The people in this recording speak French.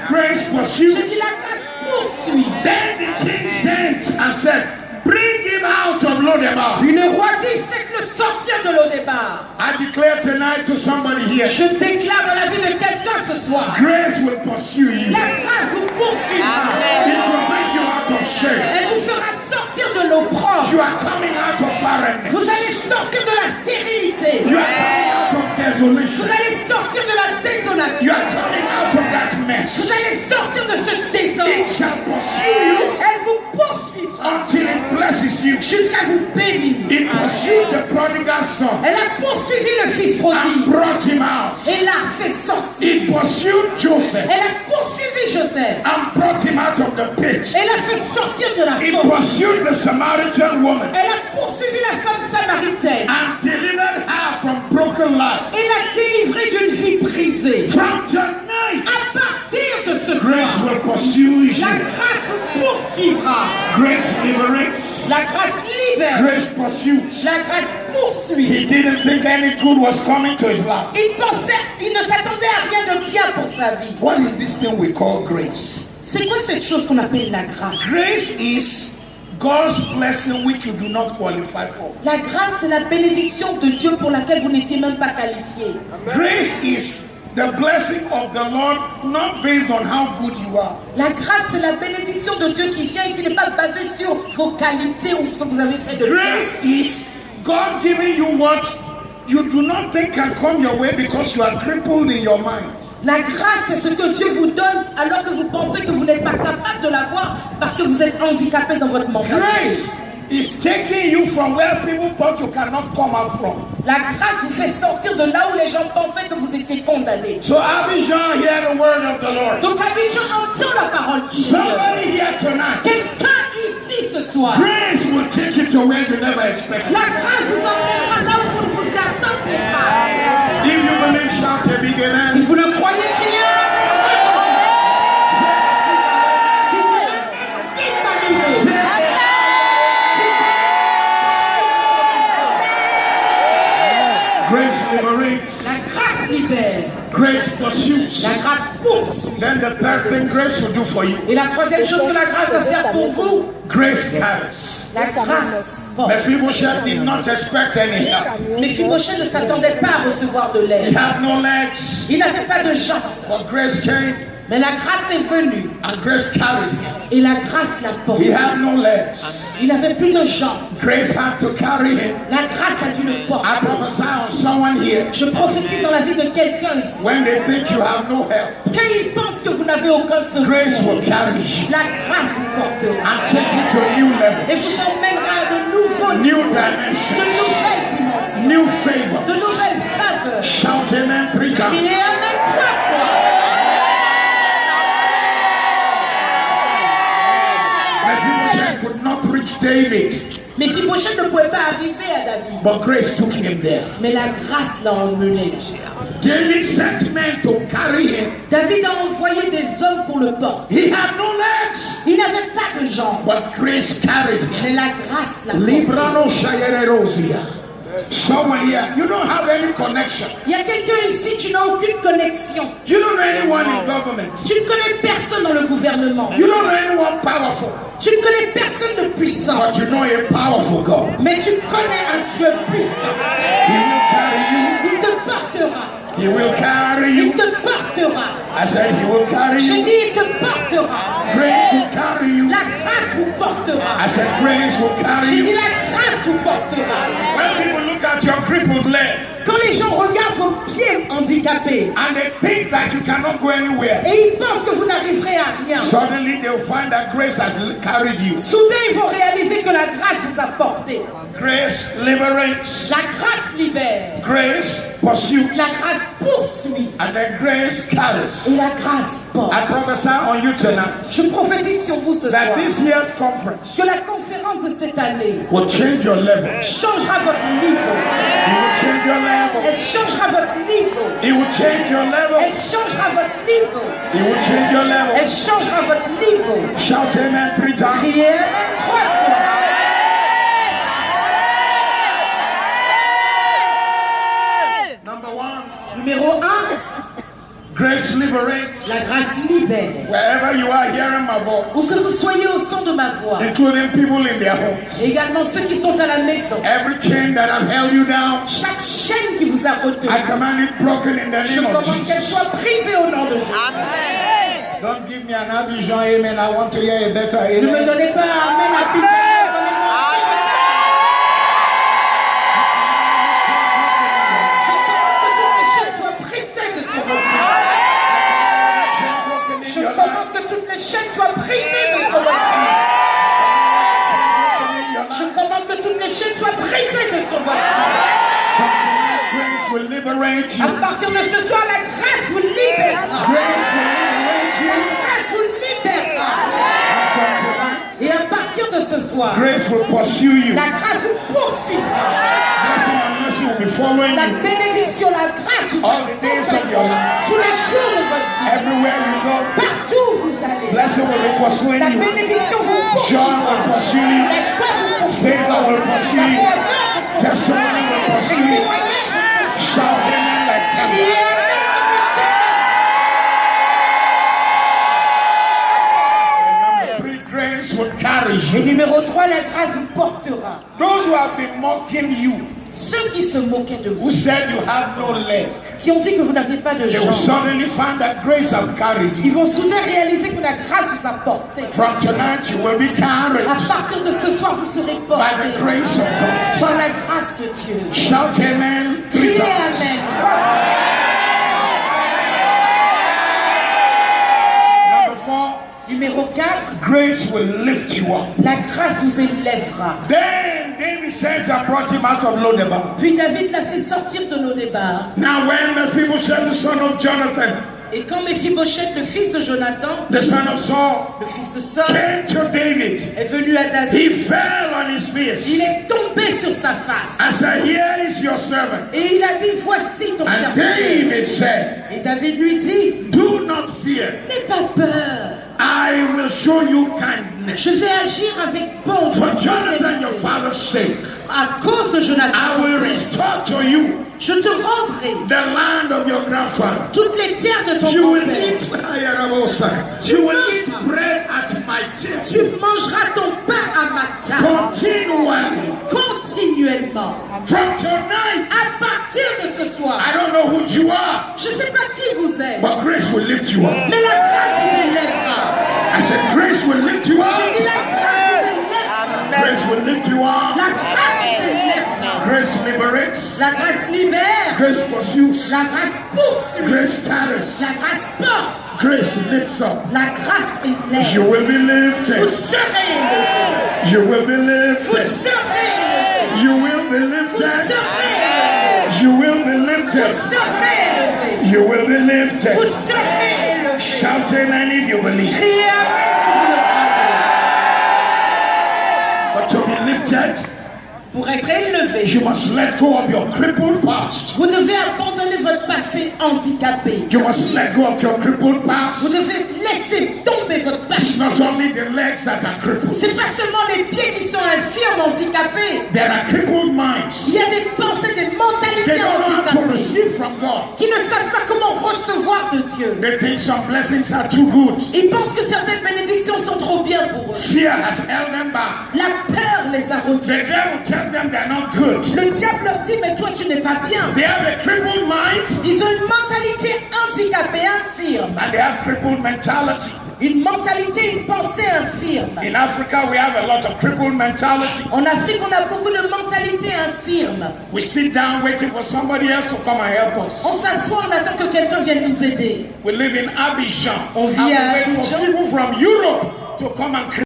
Grace pursues. J'ai dit la grâce poursuit. Then the king sent and said, bring him out of Lodebar. Puis le roi dit, faites-le sortir de Lodebar. I declare tonight to somebody here, Je déclare dans la vie de quelqu'un ce soir, grace will pursue you. la grâce vous poursuivra. It will bring you out of shame. Elle vous fera sortir de l'opprobre. You are coming out of barrenness. Vous allez sortir de la stérilité. You are coming out of Vous desolation. allez sortir de la You désolation. are coming out of that Vous mess. allez sortir de ce It désordre. shall pursue you Elle vous poursuivra until it blesses you. jusqu'à vous bénir. It pursued the prodigal son Elle a poursuivi le fils and prodigue brought him out. et l'a fait sortir. It pursued Joseph Elle a poursuivi Joseph and brought him out of the pit. et l'a fait sortir de la It fosse. pursued the Samaritan woman Elle a poursuivi la femme samaritaine and delivered her from broken life. et l'a délivrée d'une vie brisée. From tonight, À partir de ce grace soir, will pursue you. la grâce vous poursuivra. Grace liberates. La grâce libère. Grace pursues. La grâce poursuit. He didn't think any good was coming to his life. Il ne s'attendait à rien de bien pour sa vie. What is this thing we call grace? C'est quoi cette chose qu'on appelle la grâce? Grace is God's blessing which you do not qualify for. La grâce, c'est la bénédiction de Dieu pour laquelle vous n'étiez même pas qualifié. Grace is the blessing of the Lord not based on how good you are. La grâce, c'est la bénédiction de Dieu qui vient et qui n'est pas basée sur vos qualités ou ce que vous avez fait de bien. Grace is God giving you what you do not think can come your way because you are crippled in your mind. La grâce, c'est ce que Dieu vous donne alors que vous pensez que vous n'êtes pas capable de l'avoir parce que vous êtes handicapé dans votre mentalité. Grace is taking you from where people thought you cannot come out from. La grâce vous fait sortir de là où les gens pensaient que vous étiez condamné. So Abijah, hear the word of the Lord. Donc Abidjan entend la parole de Dieu. Somebody here tonight. Quelqu'un ici ce soir, Grace will take you to where you never expected. la grâce vous emmènera là où vous ne vous attendez pas. If you believe, shout a big Si amen. vous le croyez, criez. Si tu es vite, amigo. Grace liberates. La grâce libère. Grace pursues. La grâce pousse. Then the third thing grace will do for you. Et la troisième chose que la grâce va faire pour vous, Grace carries. la grâce porte. Mephibosheth did not expect any help. Mephibosheth ne s'attendait pas à recevoir de He l'aide. had no legs, Il n'avait pas de jambes. but grace came Mais la grâce est venue and grace carried him. et la grâce l'a He porté. had no legs. Il n'avait plus de jambes. Grace had to carry him. La grâce a dû le porter. I prophesy on someone here. Je prophétise dans la vie de quelqu'un ici. When they think you have no help, Quand il pense que vous n'avez aucun secours, grace will carry you la grâce vous portera. and take you to a new level, Et vous emmènera à de nouveaux new niveaux, de dimensions, nouvelles dimensions, new de favor. nouvelles faveurs. Shout amen 3 times. Criez Amen 3 fois. Mephibosheth could not reach David, Mephibosheth ne pouvait pas arriver à David, but grace took him there. mais la grâce l'a emmené. David sent men to carry him. David a envoyé des hommes pour le porter. He had no legs, Il n'avait pas de jambes, but grace carried him. mais la grâce l'a porté. Librano Shayererosia. Someone here, you don't have any connection. Il y a quelqu'un ici, tu n'as aucune connexion. You don't know anyone in government. Tu ne connais personne dans le gouvernement. You don't know anyone powerful. Tu ne connais personne de puissant. But you know a powerful God. Mais tu connais un Dieu puissant. He will carry you. Il te portera. He will carry Il you. te portera. I said he will carry Je you. dis, il te portera. Grace will carry you. La grâce vous portera. I said grace will carry Je dis, you. la grâce vous portera. When people look at your crippled leg Quand les gens regardent vos pieds handicapés and they think that you cannot go anywhere, et ils pensent que vous n'arriverez à rien, suddenly they'll find that grace has carried you. soudain ils vont réaliser que la grâce vous a porté. Grace liberates. La grâce libère. Grace pursues. La grâce poursuit. And then grace carries. Et la grâce porte. I prophesy on you tonight Je prophétise sur vous ce that soir this year's conference que la conférence de cette année will change your level. changera votre niveau. It will change your level. Elle changera votre niveau. It will change your level. Elle changera votre niveau. It will change your level. Elle changera votre niveau. Shout amen 3 times. Criez Amen 3 fois. Number one, Numéro 1, Grace liberates. La grâce libère. Wherever you are hearing my Où voice, que vous soyez au son de ma voix, including people in their homes. également ceux qui sont à la maison, Every chain that have held you down, chaque chaîne qui vous a retenu, I command it broken in the je name of commande qu'elle Jesus. soit brisée au nom de Jésus. Don't give me an Abidjan amen. I want to hear a better Ne me amen. donnez pas un amen à Peter, donnez-moi un amen. Je commande que toutes les chaînes soient brisées de sur votre vie. Je commande que toutes les chaînes soient brisées de sur votre vie. Je commande que toutes les chaînes soient brisées de sur votre vie. Grace will liberate you. À partir de ce soir, la grâce vous libérera. Grace will liberate La you. grâce vous libérera. Et à partir de ce soir, Grace will pursue you. la grâce vous poursuivra. Blessing and mercy will be following La you bénédiction, la grâce vous all the days of your life. tous les jours de votre vie. Everywhere you go, Partout où vous allez. blessing will be pursuing La you. bénédiction vous poursuivra. Joy will pursue you. La joie vous poursuivra. Favor will pursue La you. faveur vous Testimony will poursuivra. pursue Les you. témoignages vous Shout amen like thunder. Free grace will carry Et you. numéro 3, la grâce vous portera. Those who have been mocking you, Ceux qui se moquaient de vous, who said you have no leg, qui ont dit que vous n'aviez pas de they will jambes, suddenly find that grace has carried ils you. vont soudain réaliser que la grâce vous a porté. From tonight, you will be carried À partir de ce soir, vous serez by the porté grace of God. par la grâce de Dieu. Shout amen 3 Criez times. Amen. Number 4, Numéro 4, grace will lift you up. la grâce vous élèvera. Then David sent and brought him out of Lodebar. Puis David l'a fait sortir de Lodébar. Now when Mephibosheth, the son of Jonathan, Et quand Méphibosheth, le fils de Jonathan, the son of Saul, le fils de Saul, came to David, est venu à David, he fell on his face il est tombé sur sa face. and said, "Here is your servant." Et il a dit, voici ton And serviteur. David said, Et David lui dit, "Do not fear. n'aie pas peur. I will show you kindness. Je vais agir avec bonté. For Jonathan, your father's sake, À cause de Jonathan, I will restore to you je te rendrai the land of your grandfather. toutes les terres de ton You will grand-père. eat, you will eat bread at my table Tu mangeras ton pain à ma table continually. continuellement. From tonight, À partir de ce soir, I don't know who you are, je ne sais pas qui vous êtes, but grace will lift you up. mais la grâce vous élèvera. I said, grace will lift you Je dis up. la grâce vous élèvera. Grace will lift you up. La grâce vous élèvera. Grace liberates. La grâce libère. Grace pursues. La grâce poursuit. Grace scatters. La grâce porte. Grace lifts up. La grâce élève. You will be Vous lifted. serez élevé. You will be Vous lifted. serez élevé. You will be Vous lifted. serez élevé. You will be Vous lifted. serez élevé. You will be Vous lifted. serez élevé. Shout amen if you believe. Criez Amen si vous le But to be lifted, croyez. Pour être élevé, you must let go of your crippled past. vous devez abandonner votre passé handicapé. You must let go of your crippled Vous past. devez laisser tomber votre It's passé. not only the legs that are crippled. C'est pas seulement les pieds qui sont infirmes, handicapés. There are crippled minds. Il y a des pensées, des They mentalités don't know how to handicapées receive from God. qui ne savent pas comment recevoir de Dieu. They think some blessings are too good. Ils pensent que certaines bénédictions sont trop bien pour eux. Fear has held them back. La peur les a retenus. The devil tells them they're not good. Le diable leur dit, mais toi tu n'es pas bien. They have a crippled mind Ils ont une mentalité handicapée, infirme. and they have crippled mentality. Une mentalité, une pensée infirme. In Africa, we have a lot of crippled mentality. En Afrique, on a beaucoup de mentalités infirmes. We sit down waiting for somebody else to come and help us. On s'assoit, on attend que quelqu'un vienne nous aider. We live in Abidjan. On vit And we à wait for Abidjan. people from Europe to come and